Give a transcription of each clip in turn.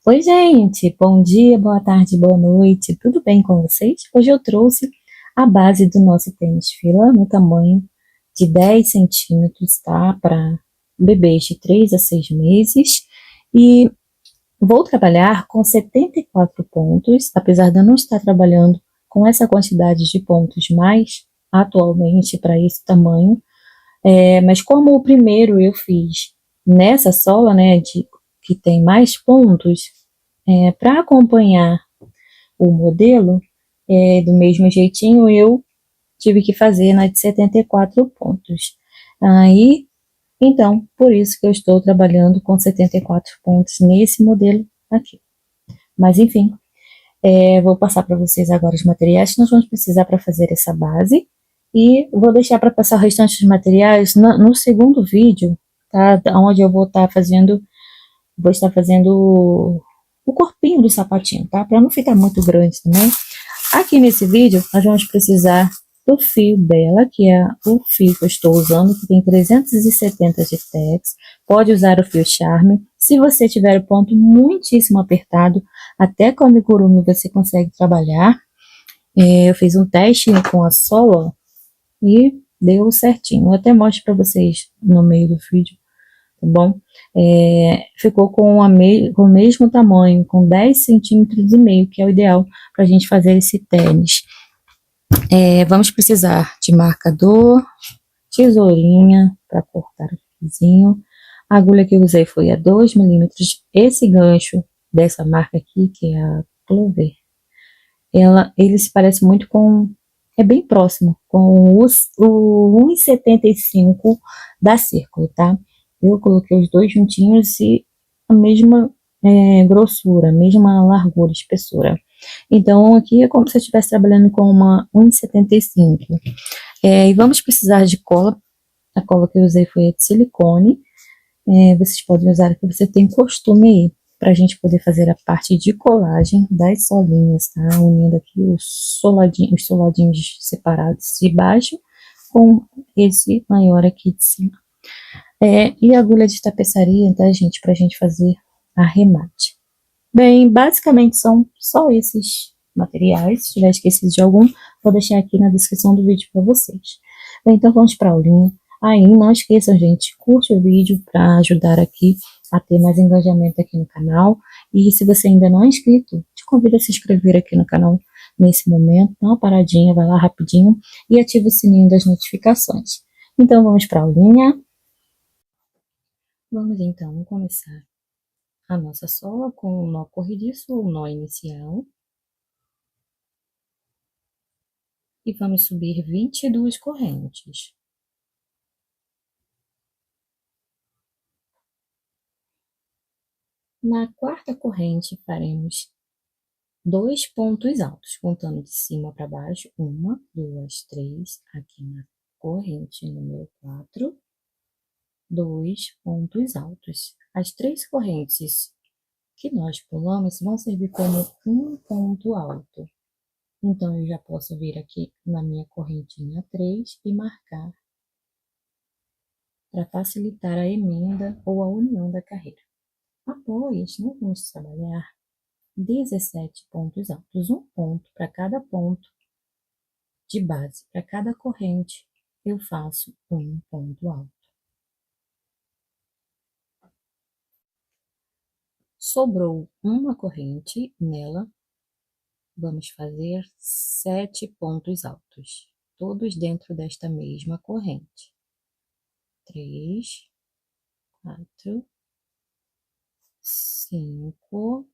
Oi, gente, bom dia, boa tarde, boa noite, tudo bem com vocês? Hoje eu trouxe a base do nosso tênis fila no tamanho de 10 centímetros, tá? Para bebês de 3 a 6 meses e vou trabalhar com 74 pontos, apesar de eu não estar trabalhando com essa quantidade de pontos mais atualmente para esse tamanho, mas como o primeiro eu fiz nessa sola, né, que tem mais pontos, para acompanhar o modelo, do mesmo jeitinho, eu tive que fazer na de 74 pontos. Aí, então, por isso que eu estou trabalhando com 74 pontos nesse modelo aqui. Mas, enfim, vou passar para vocês agora os materiais que nós vamos precisar para fazer essa base. E vou deixar para passar o restante dos materiais no segundo vídeo, tá? Onde eu vou estar fazendo o corpinho do sapatinho, tá? Para não ficar muito grande também. Aqui nesse vídeo, nós vamos precisar do fio Bela, que é o fio que eu estou usando, que tem 370 de tex. Pode usar o fio Charme. Se você tiver o ponto muitíssimo apertado, até com amigurumi você consegue trabalhar. Eu fiz um teste com a sola e deu certinho. Eu até mostro para vocês no meio do vídeo, tá bom? Ficou com o mesmo tamanho, com 10 centímetros e meio, que é o ideal para a gente fazer esse tênis. Vamos precisar de marcador, tesourinha para cortar o fiozinho. A agulha que eu usei foi a 2 milímetros. Esse gancho dessa marca aqui, que é a Clover, ele se parece muito com, é bem próximo com o 1,75 da Círculo, tá? Eu coloquei os dois juntinhos e a mesma grossura, a mesma largura, espessura. Então, aqui é como se eu estivesse trabalhando com uma 1,75. E vamos precisar de cola. A cola que eu usei foi a de silicone. Vocês podem usar a que você tem costume aí, para a gente poder fazer a parte de colagem das solinhas, tá? Unindo aqui os soladinhos separados de baixo com esse maior aqui de cima. E agulha de tapeçaria, tá, gente? Para a gente fazer arremate. Bem, basicamente são só esses materiais. Se tiver esquecido de algum, vou deixar aqui na descrição do vídeo para vocês. Bem, então vamos para a aulinha. Aí, não esqueçam, gente, curte o vídeo para ajudar aqui a ter mais engajamento aqui no canal. E se você ainda não é inscrito, te convido a se inscrever aqui no canal nesse momento. Dá uma paradinha, vai lá rapidinho e ativa o sininho das notificações. Então vamos para a aulinha. Vamos então começar a nossa sola com o nó corrediço ou nó inicial. E vamos subir 22 correntes. Na quarta corrente, faremos 2 pontos altos, contando de cima para baixo, 1, 2, 3, aqui na corrente número 4, 2 pontos altos. As 3 correntes que nós pulamos vão servir como um ponto alto. Então, eu já posso vir aqui na minha correntinha 3 e marcar para facilitar a emenda ou a união da carreira. Após, nós vamos trabalhar 17 pontos altos, um ponto para cada ponto de base. Para cada corrente, eu faço um ponto alto. Sobrou uma corrente, nela vamos fazer 7 pontos altos, todos dentro desta mesma corrente. 3, 4, 5,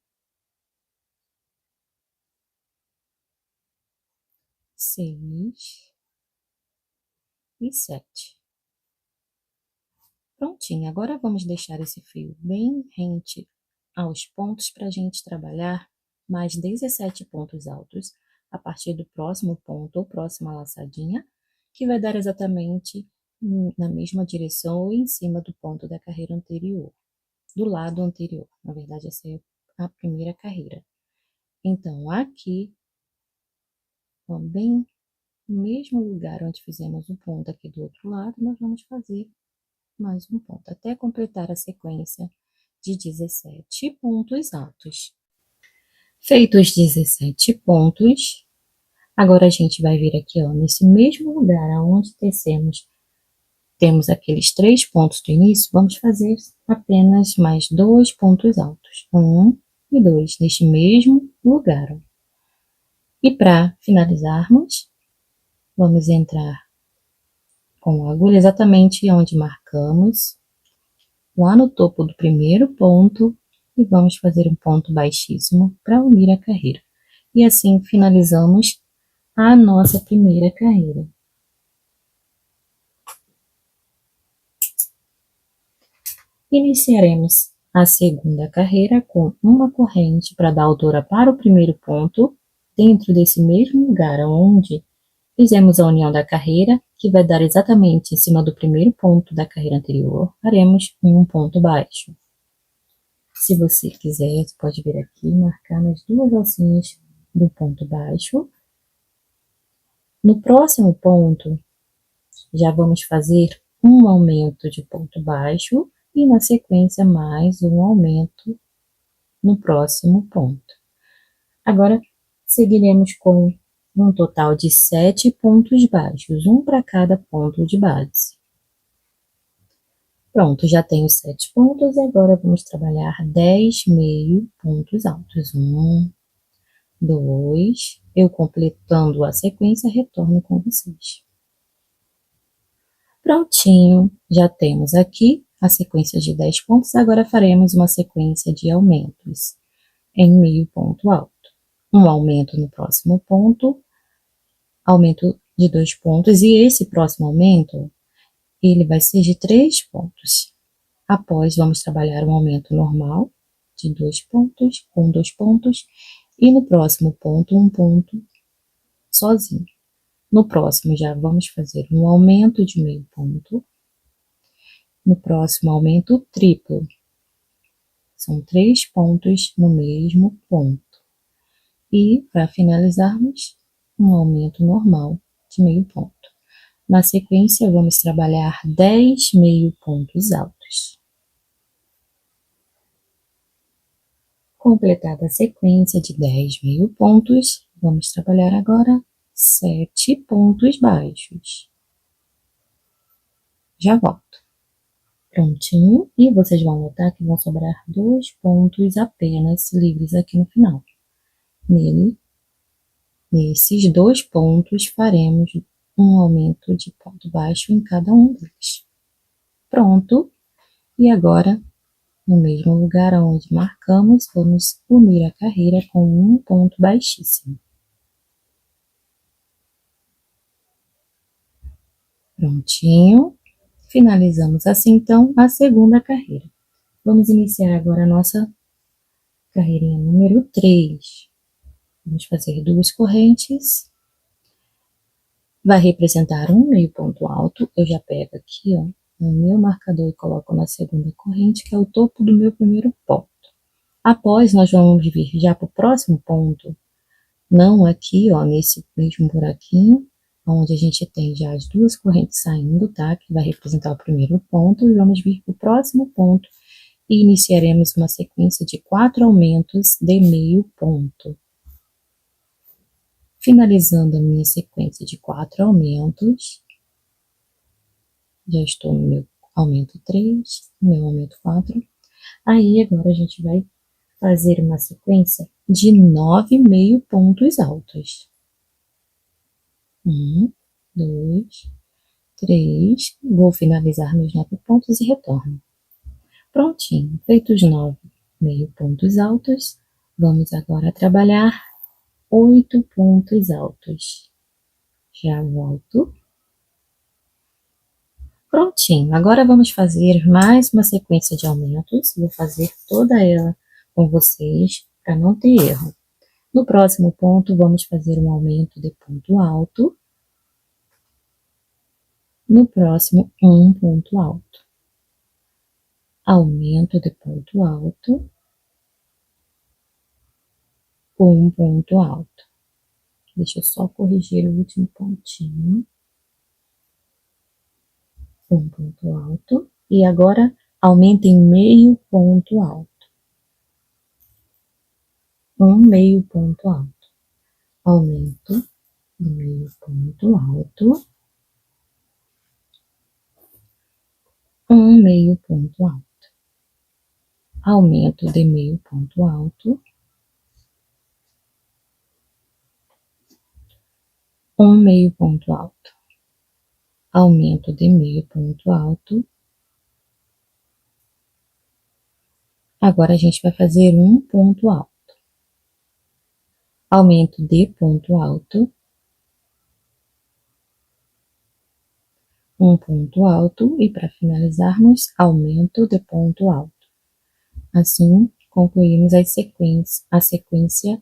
6 e 7. Prontinho, agora vamos deixar esse fio bem rente aos pontos para a gente trabalhar mais 17 pontos altos a partir do próximo ponto ou próxima laçadinha, que vai dar exatamente na mesma direção ou em cima do ponto da carreira anterior, do lado anterior. Na verdade, essa é a primeira carreira. Então, aqui, bem no mesmo lugar onde fizemos o ponto aqui do outro lado, nós vamos fazer mais um ponto, até completar a sequência de 17 pontos altos. Feitos os 17 pontos, agora a gente vai vir aqui, ó, nesse mesmo lugar onde temos aqueles 3 pontos do início, vamos fazer apenas mais 2 pontos altos, 1 e 2, neste mesmo lugar. E para finalizarmos, vamos entrar com a agulha exatamente onde marcamos, lá no topo do primeiro ponto, e vamos fazer um ponto baixíssimo para unir a carreira. E assim finalizamos a nossa primeira carreira. Iniciaremos a segunda carreira com uma corrente para dar altura para o primeiro ponto, dentro desse mesmo lugar onde fizemos a união da carreira, que vai dar exatamente em cima do primeiro ponto da carreira anterior, faremos um ponto baixo. Se você quiser, você pode vir aqui e marcar nas 2 alcinhas do ponto baixo. No próximo ponto, já vamos fazer um aumento de ponto baixo e na sequência mais um aumento no próximo ponto. Agora, seguiremos com um total de 7 pontos baixos, um para cada ponto de base. Pronto, já tenho 7 pontos, agora vamos trabalhar 10 meio pontos altos. 1, 2, eu completando a sequência, retorno com vocês. Prontinho, já temos aqui a sequência de 10 pontos, agora faremos uma sequência de aumentos em meio ponto alto. Um aumento no próximo ponto, aumento de 2 pontos, e esse próximo aumento, ele vai ser de 3 pontos. Após, vamos trabalhar um aumento normal de 2 pontos, com 2 pontos, e no próximo ponto, um ponto sozinho. No próximo, já vamos fazer um aumento de meio ponto. No próximo, aumento triplo. São 3 pontos no mesmo ponto. E, para finalizarmos, um aumento normal de meio ponto. Na sequência, vamos trabalhar 10 meio pontos altos. Completada a sequência de 10 meio pontos, vamos trabalhar agora 7 pontos baixos. Já volto. Prontinho, e vocês vão notar que vão sobrar 2 pontos apenas livres aqui no final. Nesses 2 pontos, faremos um aumento de ponto baixo em cada um deles. Pronto, e agora, no mesmo lugar onde marcamos, vamos unir a carreira com um ponto baixíssimo. Prontinho, finalizamos assim então a segunda carreira. Vamos iniciar agora a nossa carreirinha número 3. Vamos fazer 2 correntes. Vai representar um meio ponto alto. Eu já pego aqui, ó, o meu marcador e coloco na segunda corrente, que é o topo do meu primeiro ponto. Após, nós vamos vir já para o próximo ponto, não aqui, ó, nesse mesmo buraquinho, onde a gente tem já as 2 correntes saindo, tá? Que vai representar o primeiro ponto, e vamos vir para o próximo ponto e iniciaremos uma sequência de 4 aumentos de meio ponto. Finalizando a minha sequência de 4 aumentos, já estou no meu aumento 3, no meu aumento 4. Aí agora a gente vai fazer uma sequência de 9 meio pontos altos. 1, 2, 3, vou finalizar meus 9 pontos e retorno. Prontinho, feitos 9 meio pontos altos, vamos agora trabalhar 8 pontos altos. Já volto. Prontinho, agora vamos fazer mais uma sequência de aumentos, vou fazer toda ela com vocês para não ter erro. No próximo ponto, vamos fazer um aumento de ponto alto. No próximo, um ponto alto. Aumento de ponto alto. Um ponto alto. Deixa eu só corrigir o último pontinho. Um ponto alto. E agora, Aumenta em meio ponto alto. Um meio ponto alto. Aumento de meio ponto alto. Um meio ponto alto. Aumento de meio ponto alto. Um meio ponto alto. Aumento de meio ponto alto. Agora a gente vai fazer um ponto alto. Aumento de ponto alto. Um ponto alto e para finalizarmos, aumento de ponto alto. Assim, concluímos a sequência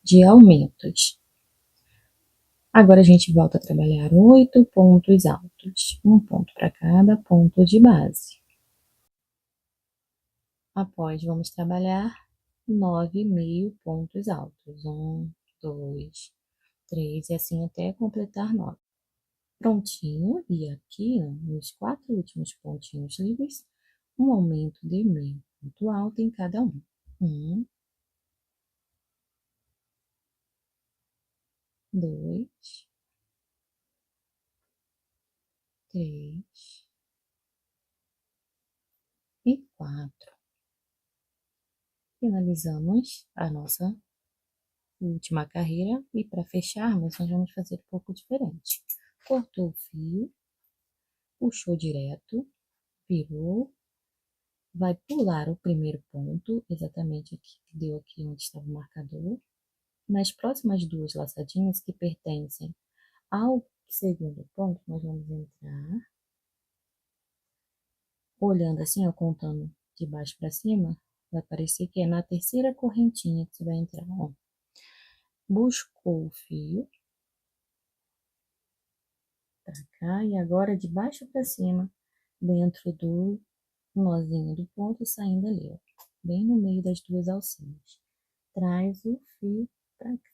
de aumentos. Agora a gente volta a trabalhar 8 pontos altos, um ponto para cada ponto de base. Após, vamos trabalhar 9 meio pontos altos, 1, 2, 3 e assim até completar 9. Prontinho, e aqui, ó, nos 4 últimos pontinhos livres, um aumento de meio ponto alto em cada um. 1, 2, 3 e 4. Finalizamos a nossa última carreira e para fecharmos, nós vamos fazer um pouco diferente. Cortou o fio, puxou direto, virou, vai pular o primeiro ponto, exatamente aqui, deu aqui onde estava o marcador. Nas próximas duas laçadinhas que pertencem ao segundo ponto, nós vamos entrar, olhando assim, ó, contando de baixo para cima, vai parecer que é na terceira correntinha que você vai entrar, ó. Buscou o fio para cá e agora de baixo para cima, dentro do nozinho do ponto, saindo ali, ó, bem no meio das duas alcinhas. Traz o fio para cá.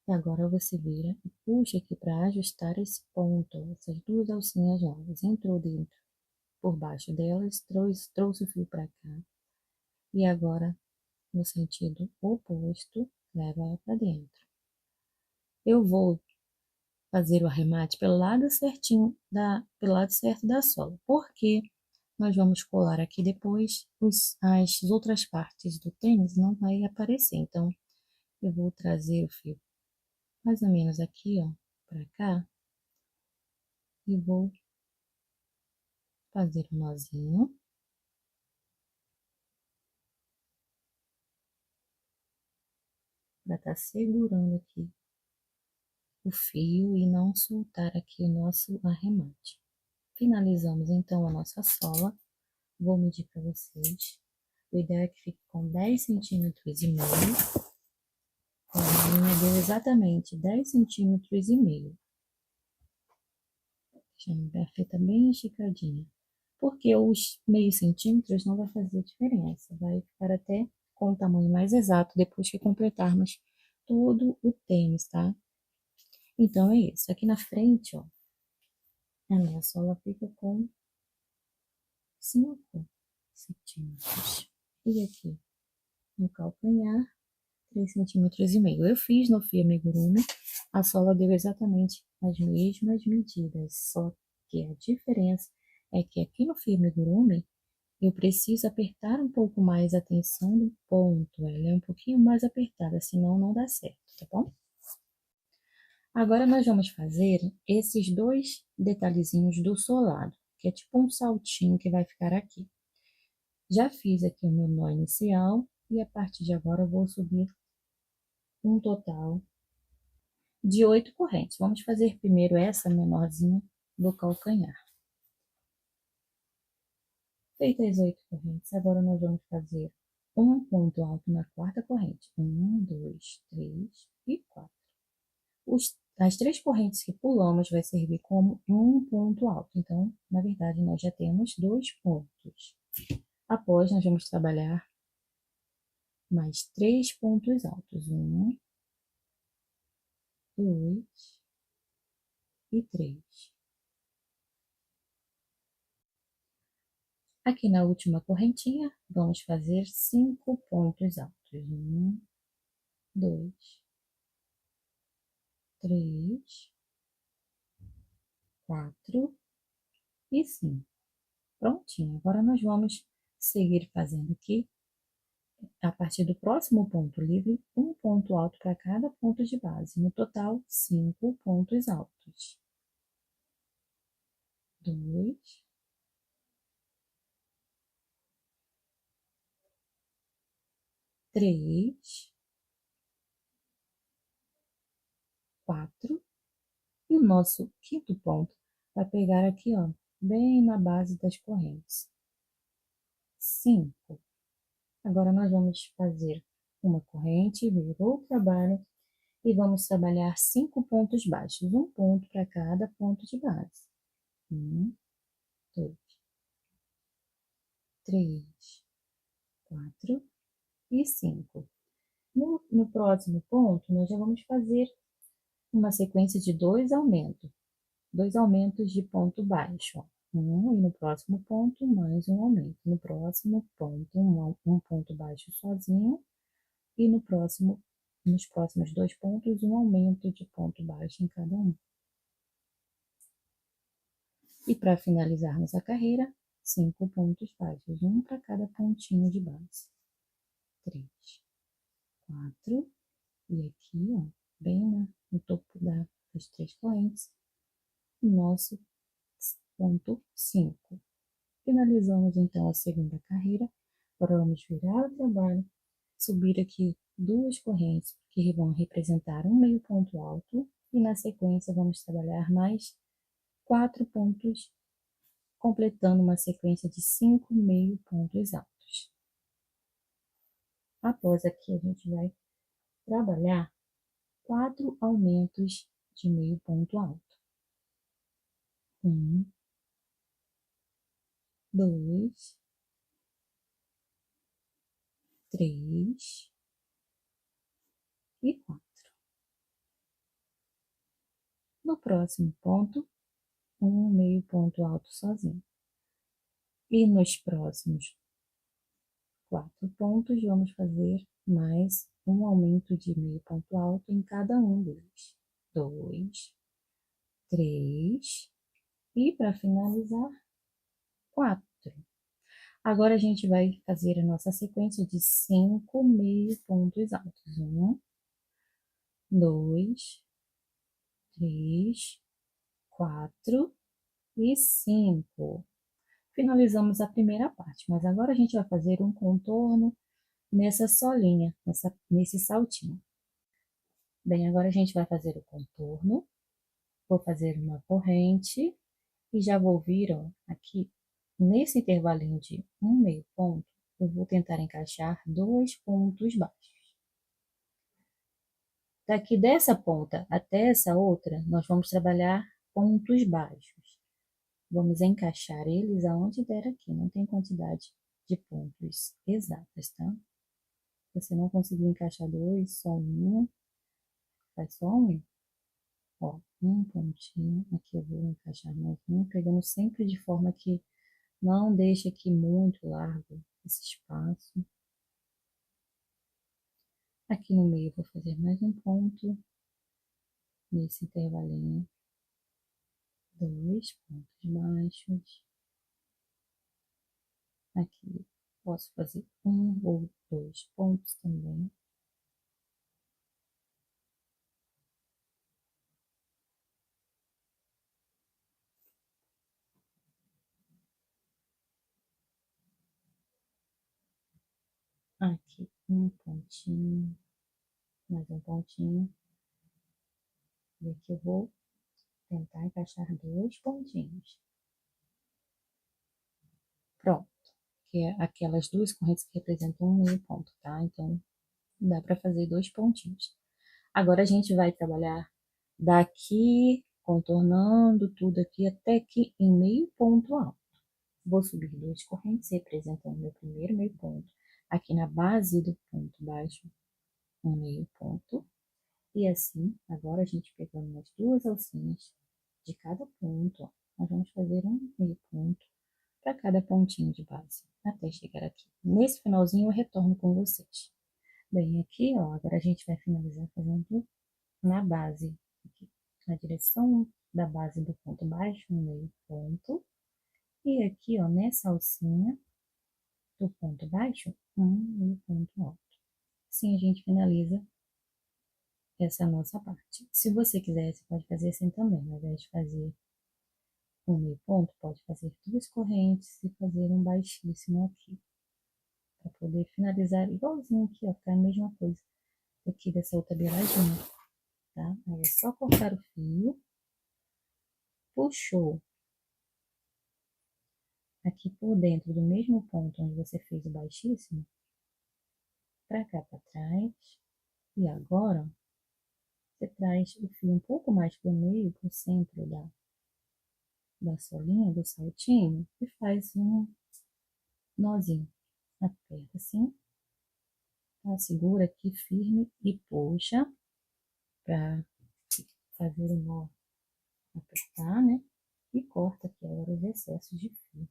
E agora você vira e puxa aqui para ajustar esse ponto, essas duas alcinhas novas. Entrou dentro, por baixo delas, trouxe o fio para cá. E agora, no sentido oposto, leva ela para dentro. Eu vou fazer o arremate pelo lado certinho, pelo lado certo da sola. Porque nós vamos colar aqui depois as outras partes do tênis não vai aparecer. Então, eu vou trazer o fio mais ou menos aqui, ó, para cá. E vou fazer um nozinho. Para estar segurando aqui o fio e não soltar aqui o nosso arremate. Finalizamos então a nossa sola. Vou medir para vocês. O ideal é que fique com 10 centímetros e meio. A minha deu exatamente 10 centímetros e meio. Deixando a fita bem esticadinha. Porque os meio centímetros não vai fazer diferença. Vai ficar até com o tamanho mais exato depois que completarmos todo o tênis, tá? Então, é isso. Aqui na frente, ó, a minha sola fica com 5 centímetros. E aqui, no calcanhar, 3 centímetros e meio. Eu fiz no fio amigurumi, a sola deu exatamente as mesmas medidas, só que a diferença é que aqui no fio amigurumi, eu preciso apertar um pouco mais a tensão do ponto, ela é um pouquinho mais apertada, senão não dá certo, tá bom? Agora nós vamos fazer esses dois detalhezinhos do solado, que é tipo um saltinho que vai ficar aqui. Já fiz aqui o meu nó inicial e a partir de agora eu vou subir um total de 8 correntes. Vamos fazer primeiro essa menorzinha do calcanhar. Feitas as 8 correntes, agora nós vamos fazer um ponto alto na quarta corrente. 1, 2, 3 e 4. As 3 correntes que pulamos vai servir como um ponto alto. Então, na verdade, nós já temos 2 pontos. Após, nós vamos trabalhar mais 3 pontos altos. 1, 2 e 3. Aqui na última correntinha, vamos fazer 5 pontos altos. 1, 2, 3, 4 e 5. Prontinho. Agora nós vamos seguir fazendo aqui, a partir do próximo ponto livre, um ponto alto para cada ponto de base. No total, 5 pontos altos. 2, 3, 4. E o nosso quinto ponto vai pegar aqui, ó, bem na base das correntes. 5. Agora nós vamos fazer uma corrente, virou o trabalho e vamos trabalhar 5 pontos baixos, um ponto para cada ponto de base. 1, 2, 3, 4 e 5. No próximo ponto, nós já vamos fazer uma sequência de dois aumentos de ponto baixo. E no próximo ponto, mais um aumento. No próximo ponto, um ponto baixo sozinho. E nos próximos 2 pontos, um aumento de ponto baixo em cada um. E para finalizarmos a carreira, 5 pontos baixos, um para cada pontinho de base. 3, 4, e aqui, ó, bem no topo das 3 correntes, o nosso ponto 5. Finalizamos então a segunda carreira. Agora vamos virar o trabalho, subir aqui 2 correntes que vão representar um meio ponto alto e na sequência vamos trabalhar mais 4 pontos, completando uma sequência de 5 meio pontos altos. Após aqui a gente vai trabalhar 4 aumentos de meio ponto alto. 1, 2, 3 e 4. No próximo ponto, um meio ponto alto sozinho. E nos próximos 4 pontos, vamos fazer mais um aumento de meio ponto alto em cada um deles. 2, 3 e para finalizar, 4. Agora a gente vai fazer a nossa sequência de 5 meio pontos altos. 1, 2, 3, 4 e 5. Finalizamos a primeira parte, mas agora a gente vai fazer um contorno nessa solinha, nesse saltinho. Bem, agora a gente vai fazer o contorno. Vou fazer uma corrente e já vou vir, ó, aqui, nesse intervalinho de um meio ponto, eu vou tentar encaixar 2 pontos baixos. Daqui dessa ponta até essa outra, nós vamos trabalhar pontos baixos. Vamos encaixar eles aonde der aqui, não tem quantidade de pontos exatas, tá? Se você não conseguir encaixar 2, só um, faz só um. Ó, um pontinho, aqui eu vou encaixar mais um, pegando sempre de forma que não deixe aqui muito largo esse espaço. Aqui no meio vou fazer mais um ponto, nesse intervalinho, 2 pontos baixos. Aqui posso fazer um ou 2 pontos também. Aqui um pontinho, mais um pontinho. E aqui eu vou tentar encaixar 2 pontinhos. Pronto, que é aquelas 2 correntes que representam um meio ponto, tá? Então, dá para fazer 2 pontinhos. Agora a gente vai trabalhar daqui, contornando tudo aqui, até aqui em meio ponto alto. Vou subir 2 correntes, representando meu primeiro meio ponto. Aqui na base do ponto baixo, um meio ponto. E assim, agora a gente pegando as 2 alcinhas de cada ponto, ó, nós vamos fazer um meio ponto para cada pontinho de base, até chegar aqui. Nesse finalzinho eu retorno com vocês. Bem, aqui, ó, agora a gente vai finalizar fazendo na base, aqui, na direção da base do ponto baixo, no meio ponto, e aqui, ó, nessa alcinha do ponto baixo, meio ponto alto. Assim a gente finaliza essa nossa parte. Se você quiser, você pode fazer assim também, ao invés de fazer um meio ponto, pode fazer duas correntes e fazer um baixíssimo aqui, para poder finalizar igualzinho aqui, ó, ficar a mesma coisa aqui dessa outra beiradinha, tá? Aí é só cortar o fio, puxou aqui por dentro do mesmo ponto onde você fez o baixíssimo, para cá para trás, e agora, ó, você traz o fio um pouco mais para o meio, para o centro da solinha, do saltinho, e faz um nozinho. Aperta assim, tá? Segura aqui firme e puxa para fazer o nó apertar, né? E corta aqui agora os excessos de fio.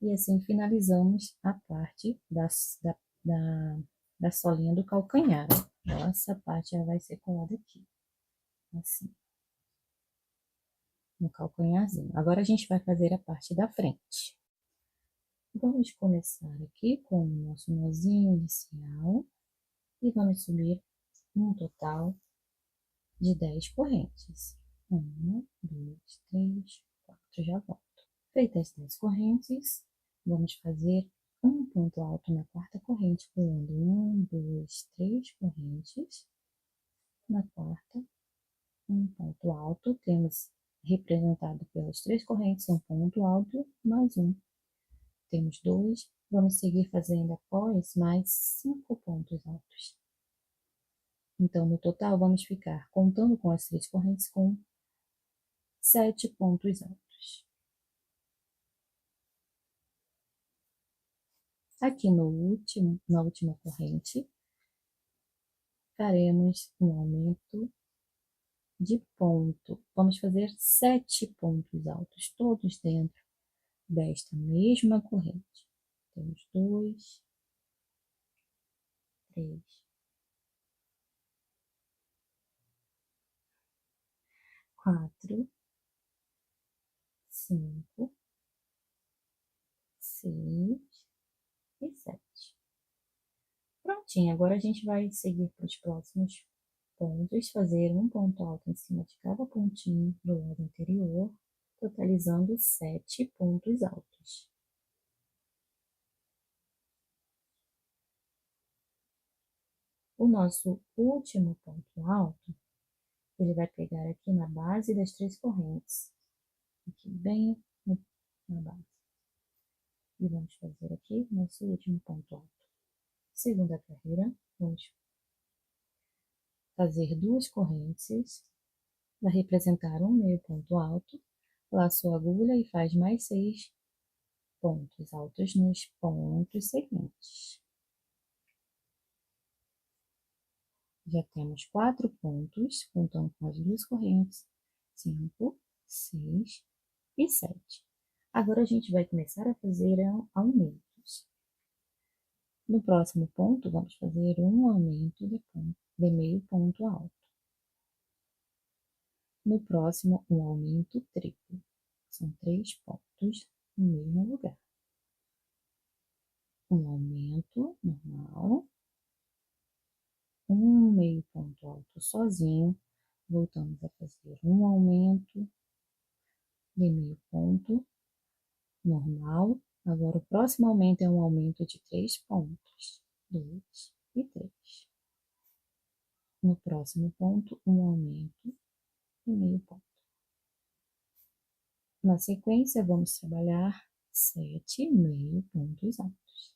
E assim finalizamos a parte da solinha do calcanhar. Ó. Essa parte já vai ser colada aqui, assim, no calcanharzinho. Agora a gente vai fazer a parte da frente. Vamos começar aqui com o nosso nozinho inicial e vamos subir um total de 10 correntes. 1, 2, 3, 4, já volto. Feitas as 10 correntes, vamos fazer um ponto alto na quarta corrente, pulando 1, 2, 3 correntes. Na quarta, um ponto alto, temos representado pelas 3 correntes, um ponto alto, mais um. Temos 2, vamos seguir fazendo após mais 5 pontos altos. Então, no total, vamos ficar, contando com as 3 correntes, com 7 pontos altos. Aqui na última corrente, faremos um aumento de ponto. Vamos fazer 7 pontos altos, todos dentro desta mesma corrente. Temos 2, 3, 4, 5, 6 e 7. Prontinho, agora a gente vai seguir para os próximos pontos, fazer um ponto alto em cima de cada pontinho do lado anterior, totalizando 7 pontos altos. O nosso último ponto alto, ele vai pegar aqui na base das 3 correntes, aqui bem na base. E vamos fazer aqui nosso último ponto alto. Segunda carreira, vamos fazer 2 correntes, vai representar um meio ponto alto, laçou a agulha e faz mais 6 pontos altos nos pontos seguintes. Já temos 4 pontos, contando com as 2 correntes, 5, 6 e 7. Agora a gente vai começar a fazer aumentos. No próximo ponto, vamos fazer um aumento de meio ponto alto. No próximo, um aumento triplo. São 3 pontos no mesmo lugar. Um aumento normal, um meio ponto alto sozinho, voltamos a fazer um aumento de meio ponto normal. Agora, o próximo aumento é um aumento de 3 pontos, 2 e 3. No próximo ponto, um aumento de meio ponto. Na sequência, vamos trabalhar 7 meio pontos altos,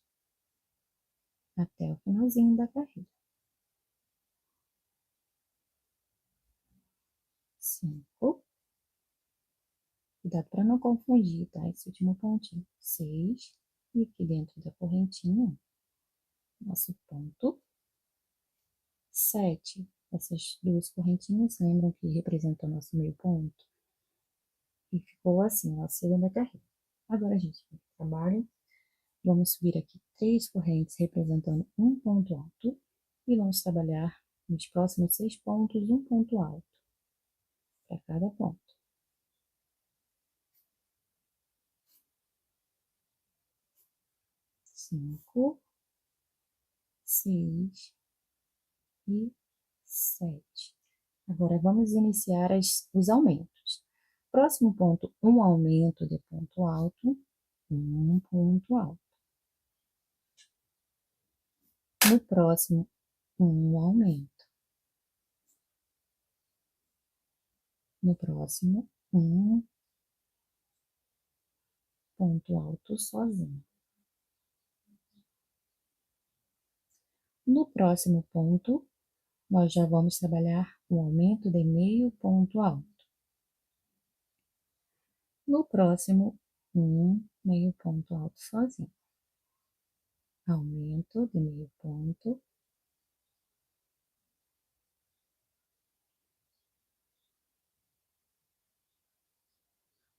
até o finalzinho da carreira. 5, cuidado para não confundir, tá? Esse último pontinho. 6, e aqui dentro da correntinha, nosso ponto 7. Essas 2 correntinhas, lembram que representam nosso meio ponto? E ficou assim, ó, a segunda carreira. Agora a gente trabalha. Vamos subir aqui 3 correntes representando um ponto alto e vamos trabalhar nos próximos 6 pontos um ponto alto para cada ponto. 5, 6 e 7. Agora vamos iniciar os aumentos. Próximo ponto, um aumento de ponto alto, um ponto alto. No próximo, um aumento. No próximo, um ponto alto sozinho. No próximo ponto, nós já vamos trabalhar o aumento de meio ponto alto. No próximo, um meio ponto alto sozinho. Aumento de meio ponto.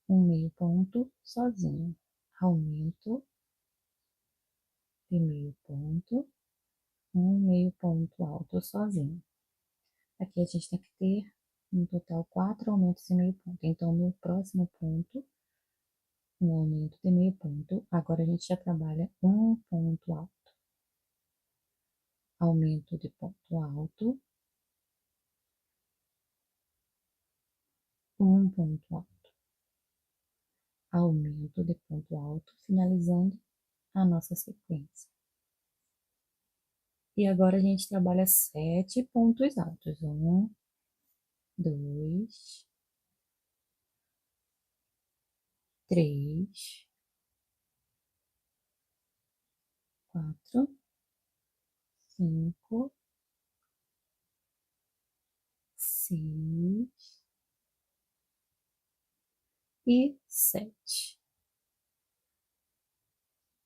Um meio ponto sozinho. Aumento de meio ponto. Um meio ponto alto sozinho. Aqui a gente tem que ter, no total, 4 aumentos de meio ponto. Então, no próximo ponto, um aumento de meio ponto. Agora a gente já trabalha um ponto alto. Aumento de ponto alto. Um ponto alto. Aumento de ponto alto, finalizando a nossa sequência. E agora a gente trabalha 7 pontos altos. 1, 2, 3, 4, 5, 6 e 7.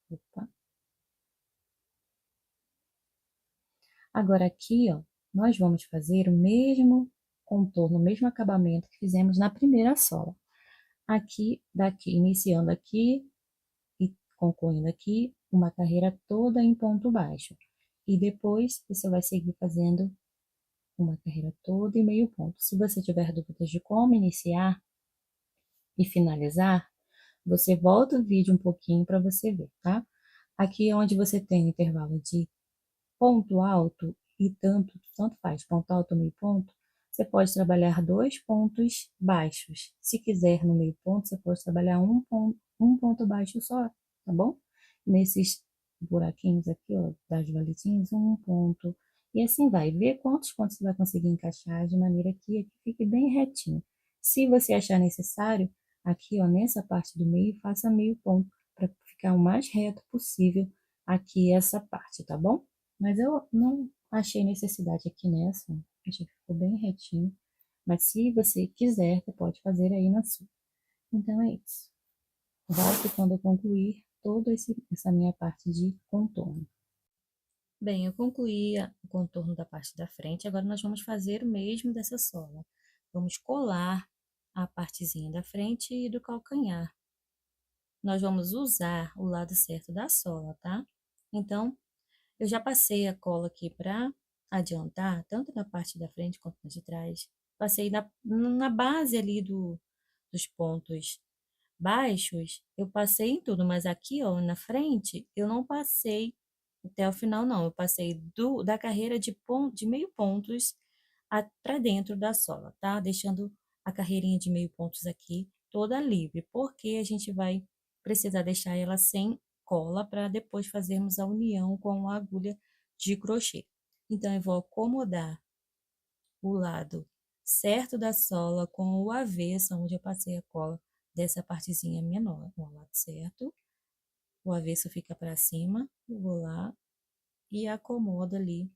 Opa. Agora aqui, ó, nós vamos fazer o mesmo contorno, o mesmo acabamento que fizemos na primeira sola. Aqui, daqui, iniciando aqui e concluindo aqui, uma carreira toda em ponto baixo. E depois você vai seguir fazendo uma carreira toda em meio ponto. Se você tiver dúvidas de como iniciar e finalizar, você volta o vídeo um pouquinho para você ver, tá? Aqui é onde você tem o intervalo de ponto alto e tanto faz, ponto alto ou meio ponto, você pode trabalhar 2 pontos baixos. Se quiser no meio ponto, você pode trabalhar um ponto baixo só, tá bom? Nesses buraquinhos aqui, ó, das valetinhas, um ponto. E assim vai, ver quantos pontos você vai conseguir encaixar de maneira que aqui fique bem retinho. Se você achar necessário, aqui, ó, nessa parte do meio, faça meio ponto para ficar o mais reto possível aqui essa parte, tá bom? Mas eu não achei necessidade aqui nessa, achei que ficou bem retinho. Mas se você quiser, você pode fazer aí na sua. Então é isso. Volte quando eu concluir toda essa minha parte de contorno. Bem, eu concluí o contorno da parte da frente, agora nós vamos fazer o mesmo dessa sola. Vamos colar a partezinha da frente e do calcanhar. Nós vamos usar o lado certo da sola, tá? Então, eu já passei a cola aqui para adiantar, tanto na parte da frente quanto na de trás. Passei na base ali dos pontos baixos, eu passei em tudo, mas aqui, ó, na frente, eu não passei até o final, não. Eu passei da carreira de meio pontos para dentro da sola, tá? Deixando a carreirinha de meio pontos aqui toda livre, porque a gente vai precisar deixar ela sem cola para depois fazermos a união com a agulha de crochê. Então, eu vou acomodar o lado certo da sola com o avesso, onde eu passei a cola dessa partezinha menor, o lado certo, o avesso fica para cima, eu vou lá e acomodo ali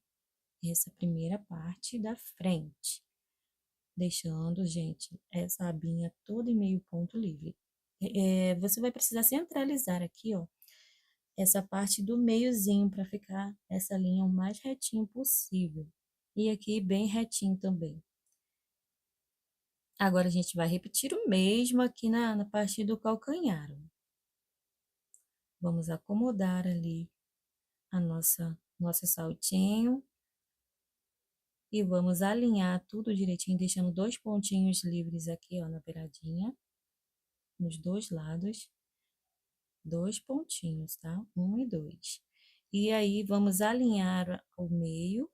essa primeira parte da frente, deixando, gente, essa abinha toda em meio ponto livre. Você vai precisar centralizar aqui, ó, essa parte do meiozinho para ficar essa linha o mais retinho possível. E aqui bem retinho também. Agora, a gente vai repetir o mesmo aqui na parte do calcanhar. Vamos acomodar ali a nosso saltinho e vamos alinhar tudo direitinho, deixando 2 pontinhos livres aqui, ó, na beiradinha, nos 2 lados. 2 pontinhos, tá? 1 e 2. E aí, vamos alinhar o meio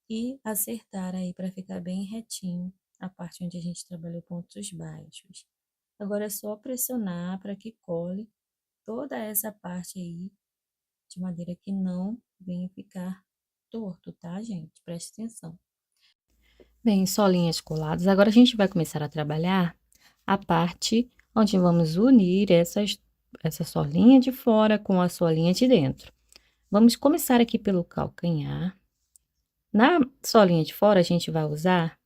e acertar aí para ficar bem retinho a parte onde a gente trabalhou pontos baixos. Agora é só pressionar para que cole toda essa parte aí, de maneira que não venha ficar torto, tá, gente? Preste atenção. Bem, solinhas coladas. Agora a gente vai começar a trabalhar a parte onde vamos unir essa solinha de fora com a solinha de dentro. Vamos começar aqui pelo calcanhar. Na solinha de fora, a gente vai usar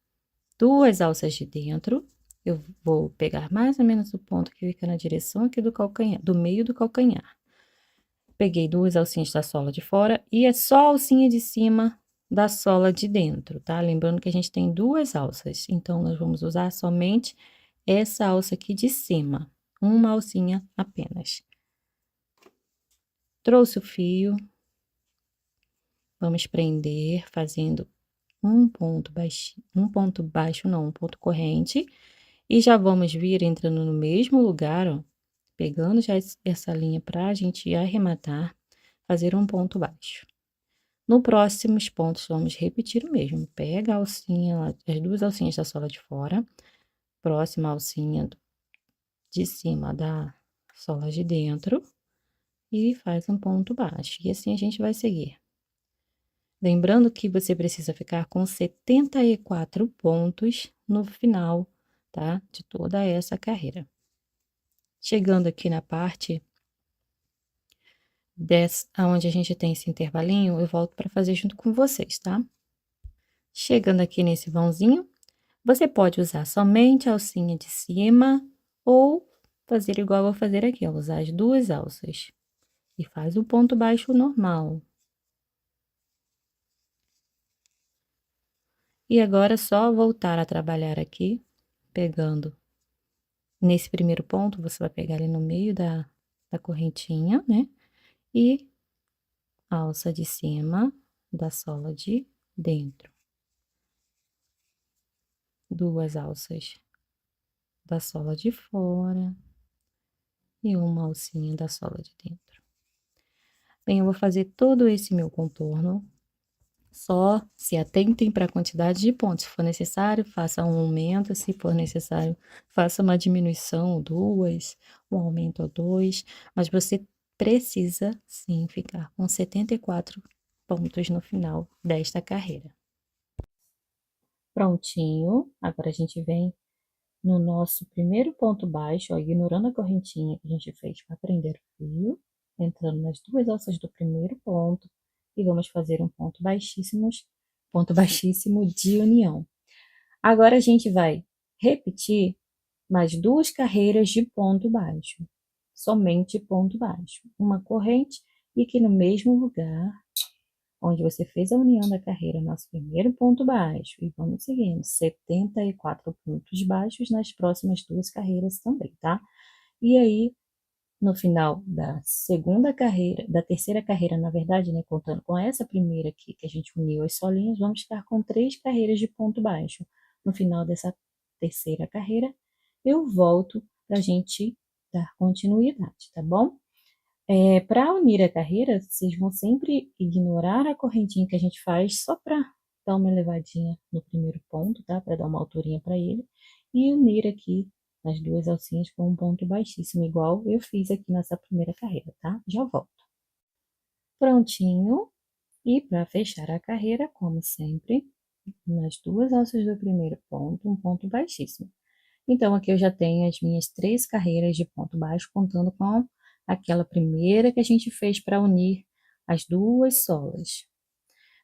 2 alças de dentro. Eu vou pegar mais ou menos o ponto que fica na direção aqui do calcanhar, do meio do calcanhar. Peguei 2 alcinhas da sola de fora e é só a alcinha de cima da sola de dentro, tá? Lembrando que a gente tem 2 alças, então nós vamos usar somente essa alça aqui de cima, uma alcinha apenas. Trouxe o fio, vamos prender fazendo um ponto baixo não, um ponto corrente, e já vamos vir entrando no mesmo lugar, ó, pegando já essa linha pra gente arrematar, fazer um ponto baixo. No próximos pontos, vamos repetir o mesmo. Pega a alcinha, as 2 alcinhas da sola de fora, próxima alcinha de cima da sola de dentro e faz um ponto baixo. E assim a gente vai seguir. Lembrando que você precisa ficar com 74 pontos no final, tá? De toda essa carreira. Chegando aqui na parte onde a gente tem esse intervalinho, eu volto para fazer junto com vocês, tá? Chegando aqui nesse vãozinho, você pode usar somente a alcinha de cima ou fazer igual eu vou fazer aqui, ó, usar as 2 alças e faz o ponto baixo normal. E agora é só voltar a trabalhar aqui, pegando nesse primeiro ponto, você vai pegar ali no meio da correntinha, né? E alça de cima da sola de dentro. 2 alças da sola de fora e uma alcinha da sola de dentro. Bem, eu vou fazer todo esse meu contorno, só se atentem para a quantidade de pontos. Se for necessário, faça um aumento, se for necessário, faça uma diminuição ou 2, um aumento ou 2, mas você precisa sim ficar com 74 pontos no final desta carreira. Prontinho, agora a gente vem no nosso primeiro ponto baixo, ó, ignorando a correntinha que a gente fez para prender o fio, entrando nas 2 alças do primeiro ponto e vamos fazer um ponto baixíssimo de união. Agora a gente vai repetir mais 2 carreiras de ponto baixo, somente ponto baixo, uma corrente e aqui no mesmo lugar onde você fez a união da carreira, nosso primeiro ponto baixo, e vamos seguindo, 74 pontos baixos nas próximas 2 carreiras também, tá? E aí, no final da segunda carreira, da terceira carreira, na verdade, né, contando com essa primeira aqui, que a gente uniu as solinhas, vamos ficar com 3 carreiras de ponto baixo. No final dessa terceira carreira, eu volto pra gente dar continuidade, tá bom? Para unir a carreira, vocês vão sempre ignorar a correntinha que a gente faz só para dar uma elevadinha no primeiro ponto, tá? Para dar uma alturinha para ele. E unir aqui nas 2 alcinhas com um ponto baixíssimo, igual eu fiz aqui nessa primeira carreira, tá? Já volto. Prontinho. E para fechar a carreira, como sempre, nas 2 alças do primeiro ponto, um ponto baixíssimo. Então, aqui eu já tenho as minhas 3 carreiras de ponto baixo, contando com aquela primeira que a gente fez para unir as 2 solas.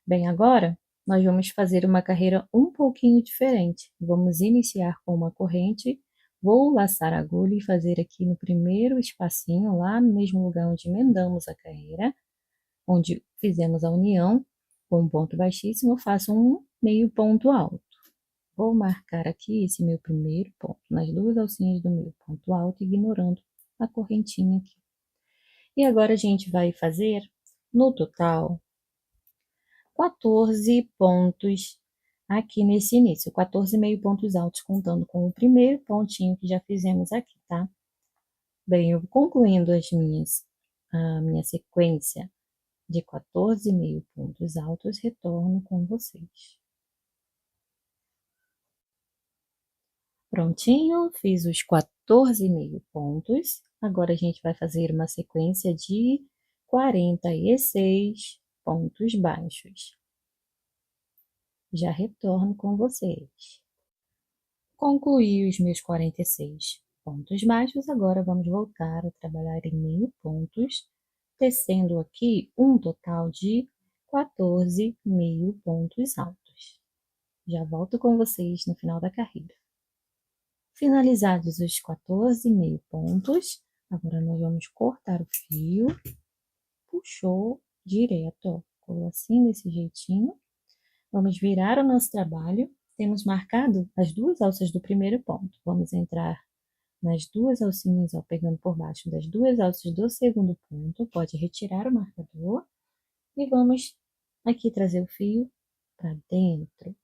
Bem, agora nós vamos fazer uma carreira um pouquinho diferente. Vamos iniciar com uma corrente, vou laçar a agulha e fazer aqui no primeiro espacinho, lá no mesmo lugar onde emendamos a carreira, onde fizemos a união com um ponto baixíssimo, eu faço um meio ponto alto. vou marcar aqui esse meu primeiro ponto, nas duas alcinhas do meu ponto alto, ignorando a correntinha aqui. E agora a gente vai fazer, no total, 14 pontos aqui nesse início, 14,5 pontos altos, contando com o primeiro pontinho que já fizemos aqui, tá? Bem, eu concluindo a minha sequência de 14,5 pontos altos, retorno com vocês. Prontinho, fiz os 14,5 pontos. Agora a gente vai fazer uma sequência de 46 pontos baixos. Já retorno com vocês. Concluí os meus 46 pontos baixos, agora vamos voltar a trabalhar em meio pontos, tecendo aqui um total de 14,5 pontos altos. Já volto com vocês no final da carreira. Finalizados os 14,5 pontos, agora nós vamos cortar o fio, puxou direto, ó, colou assim desse jeitinho. Vamos virar o nosso trabalho, temos marcado as duas alças do primeiro ponto. Vamos entrar nas duas alcinhas, ó, pegando por baixo das duas alças do segundo ponto, pode retirar o marcador e vamos aqui trazer o fio para dentro.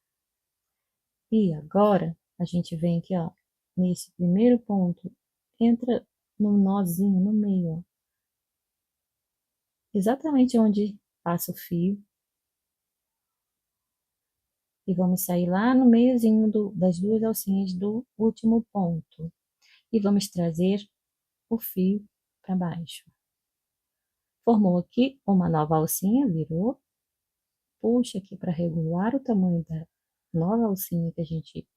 E agora a gente vem aqui, ó, nesse primeiro ponto, entra no nozinho no meio, ó, exatamente onde passa o fio. E vamos sair lá no meiozinho das duas alcinhas do último ponto. E vamos trazer o fio para baixo. Formou aqui uma nova alcinha, virou. Puxa aqui para regular o tamanho da nova alcinha que a gente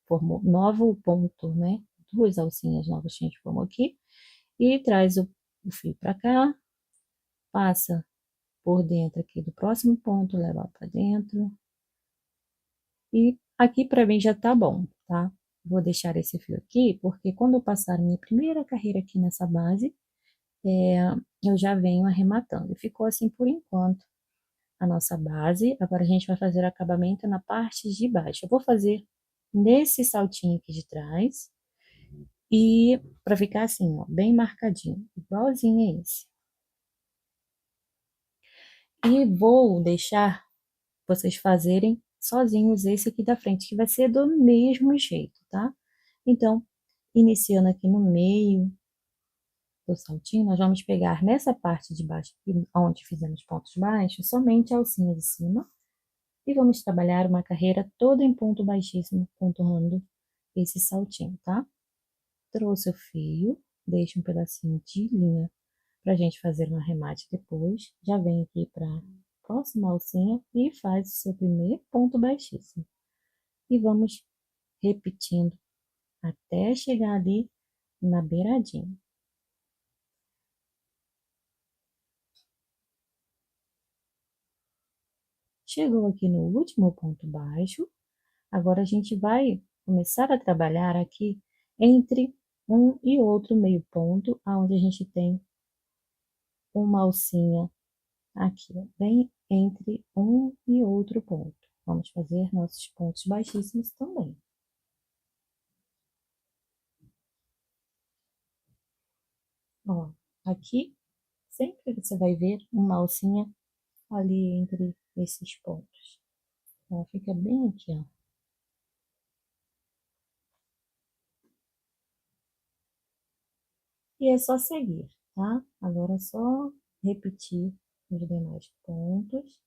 formou, novo ponto, né? Duas alcinhas novas que a gente formou aqui. E traz o fio para cá, passa por dentro aqui do próximo ponto, leva para dentro. E aqui para mim já tá bom, tá? Vou deixar esse fio aqui, porque quando eu passar minha primeira carreira aqui nessa base, eu já venho arrematando. E ficou assim por enquanto a nossa base. Agora a gente vai fazer o acabamento na parte de baixo. Eu vou fazer nesse saltinho aqui de trás, e para ficar assim, ó, bem marcadinho, igualzinho a esse. E vou deixar vocês fazerem sozinhos esse aqui da frente, que vai ser do mesmo jeito, tá? Então, iniciando aqui no meio do saltinho, nós vamos pegar nessa parte de baixo, onde fizemos pontos baixos, somente a alcinha de cima, e vamos trabalhar uma carreira toda em ponto baixíssimo, contornando esse saltinho, tá? Trouxe o fio, deixa um pedacinho de linha pra gente fazer um arremate depois, já vem aqui para próxima alcinha e faz o seu primeiro ponto baixíssimo. E vamos repetindo até chegar ali na beiradinha. Chegou aqui no último ponto baixo, agora a gente vai começar a trabalhar aqui entre um e outro meio ponto, aonde a gente tem uma alcinha aqui, bem entre um e outro ponto. Vamos fazer nossos pontos baixíssimos também. Ó, aqui, sempre você vai ver uma alcinha ali entre esses pontos. Ela fica bem aqui, ó. E é só seguir, tá? Agora é só repetir os demais pontos.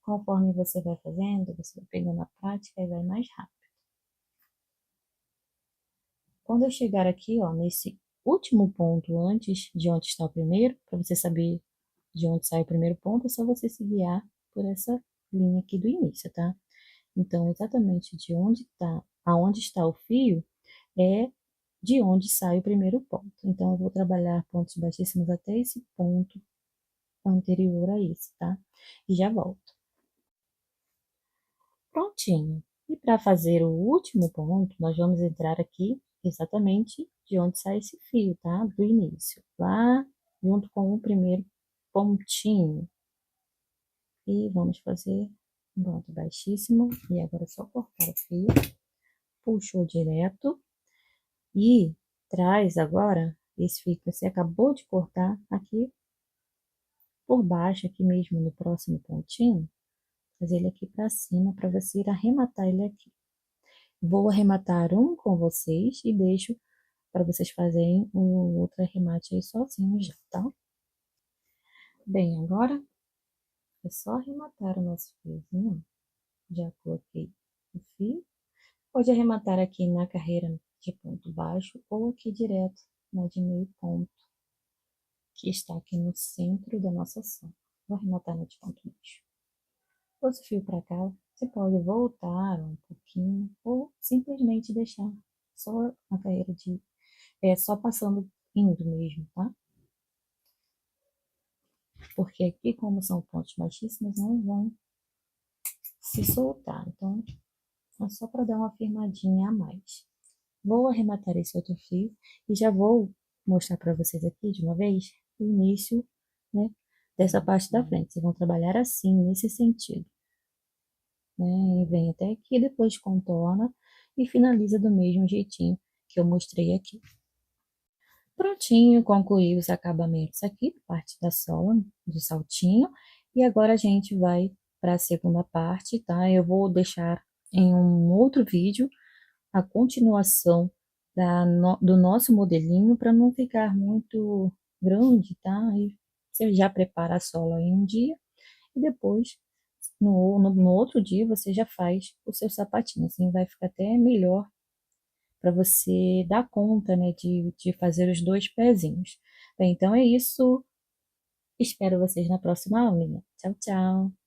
Conforme você vai fazendo, você vai pegando a prática e vai mais rápido. Quando eu chegar aqui, ó, nesse último ponto antes de onde está o primeiro, para você saber de onde sai o primeiro ponto, é só você se guiar por essa linha aqui do início, tá? Então, exatamente de onde está, aonde está o fio, é de onde sai o primeiro ponto. Então, eu vou trabalhar pontos baixíssimos até esse ponto anterior a esse, tá? E já volto. Prontinho. E para fazer o último ponto, nós vamos entrar aqui exatamente de onde sai esse fio, tá? Do início, lá junto com o primeiro pontinho. E vamos fazer um ponto baixíssimo. E agora é só cortar o fio puxou direto e traz agora esse fio que você acabou de cortar aqui por baixo, aqui mesmo no próximo pontinho, trazer ele aqui para cima para você ir arrematar ele aqui. Vou arrematar um com vocês e deixo para vocês fazerem o outro arremate aí sozinho já, tá? Bem, agora é só arrematar o nosso fiozinho. Já coloquei o fio. Pode arrematar aqui na carreira de ponto baixo ou aqui direto na de meio ponto, que está aqui no centro da nossa ação. Vou arrematar na de ponto baixo. Pôs o fio para cá, você pode voltar um pouquinho ou simplesmente deixar só a carreira de... só passando, indo mesmo, tá? Porque aqui, como são pontos baixíssimos, não vão se soltar. Então, é só para dar uma firmadinha a mais. Vou arrematar esse outro fio e já vou mostrar para vocês aqui de uma vez o início, né, dessa parte da frente. Vocês vão trabalhar assim, nesse sentido, né? E vem até aqui, depois contorna e finaliza do mesmo jeitinho que eu mostrei aqui. Prontinho, concluí os acabamentos aqui, parte da sola, do saltinho. E agora a gente vai para a segunda parte, tá? Eu vou deixar em um outro vídeo a continuação do nosso modelinho para não ficar muito grande, tá? E você já prepara a sola em um dia e depois, no outro dia, você já faz o seu sapatinho. Assim vai ficar até melhor para você dar conta, né, de fazer os dois pezinhos. Bem, então é isso. Espero vocês na próxima aulinha. Tchau, tchau!